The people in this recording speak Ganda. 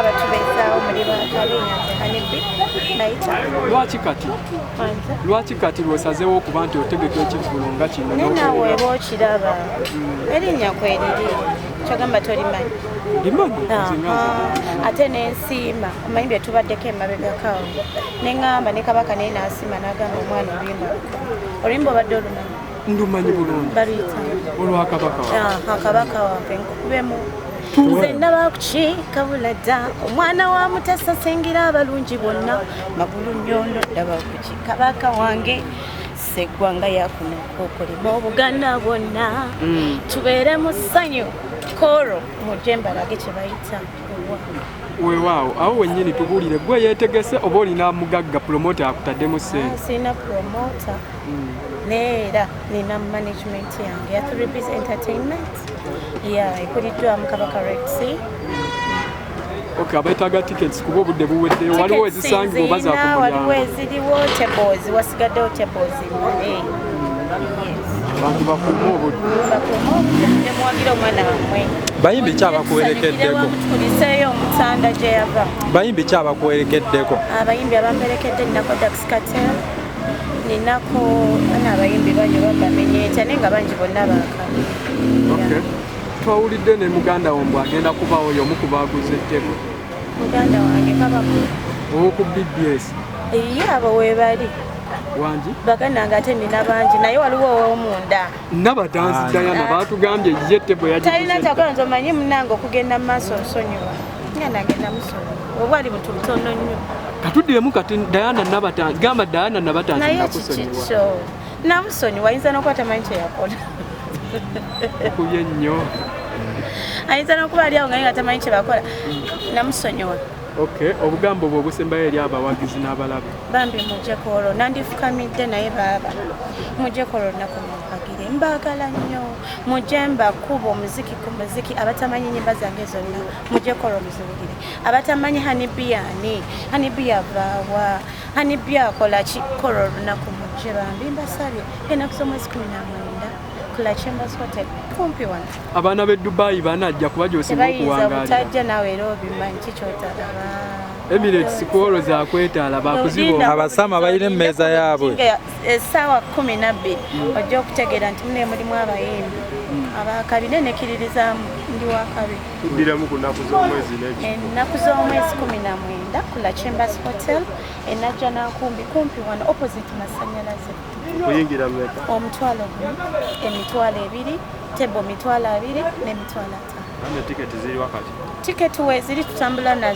abatubeezaawo muli bakabinga hanibbi bayita lwaki kati lwosazeewo okuba nti otegeka ekivvulo nga kino naawe eba okiraba erinnya kweriri kyogamba tolimanyi ate nensiima omanyi bye tubaddeko emabegakawo neŋŋamba ne kabaka naye naasiima n'agamba omwana oluyimba obadde olumanyi ndumanyi bulungi baluyita olwakabaka akabaka wampe nkubemu nze ndaba kukiika bulada omwana wa mutasa singira abalungi bonna magulu nnyondo ndaba kuki kabaka wange seggwanga yakunakokolema obuganda bwonna tubeere mu ssanyu koro mujje mbalage kye bayita weewaawo awo wennyini tubuulire gwe yeetegese oba olina mugagga promota akutaddemu ssente sirina promota neera nina management yange ya 3Bs Entertainment ekuliddwamu kabaka Rexy abeetaaga tickets kuba obudde buweddeyo waliwo ezisangibwa oba zakumulyango waliwo eziriwo tables wasigaddewo tables abantu bakuuma obudde muwagira omwana wammwe bayimbi ki abakuwerekeddeko tuliseeyo omutanda gye yava bayimbi ki abakuwerekeddeko abayimbi abamperekedde ninako Daxcatel ninako abayimbi bangi babamenyeeta naye nga bangi bonna baakabi twawulidde ne muganda wo mbw agenda kuba oyo omu ku baaguze ettego muganda wange kabaku owoku BBS abo weebali wangi bagananga ate nina bangi naye waliwo ow'omunda Nabatanzi Diana baatugambye ye ettebo talina kyakola nti omanyi munange okugenda mu maaso nsonyiwa nga nagenda musonyiwa oba ali mutu lutono nnyo katuddiremu kati Diana Nabatanzi gamba Diana Nabatanzi naye kikikyo namusonyiwa ayinza n'okuba tamanyi kye yakola kubye nnyo ayinza n'okuba ali awo nga tamanyi kye bakola namusonyiwa obugambo bwe obusembayo eri abawagizi n'abalabe bambi mujjeko olwo nandifukamidde naye baaba mujjeko olwo lunaku mumpagire mbaagala nnyo mujje mbakuba omuziki ku muziki abatamanyi nnyimba zange zonna mujjeko olwo muziwulire abatamanyi hanibbi ani hanibbi yavaawa hanibbi akola ki kolo olunaku mujje bambi mbasabye ennaku z'omwezi 19 kula Chambers Hotel kumpi wano abaana b'e Dubai banajja kuba gy'osinga okuwangaala tebayinza butajja nawe era obimanyi kikyotalaba Emirates kwolo za kwetala bakuzibo abasama balina emmeeza yaabwe essaawa 12 ojja okutegeera nti mune mulimu abayimbi abakabine nekiririzaamu ndi wakabi tuddiremu ku nnaku z'omwezi ennaku z'omwezi 19 kula Chambers Hotel enajja nakumbi kumpi wano opposite masannyalaze kuyingira mmeka omutwalo gumu emitwalo 2 tebo mitwalo 2 n'emitwalo 5 tiketi ziri wakati tiketi we ziri tutambula nazo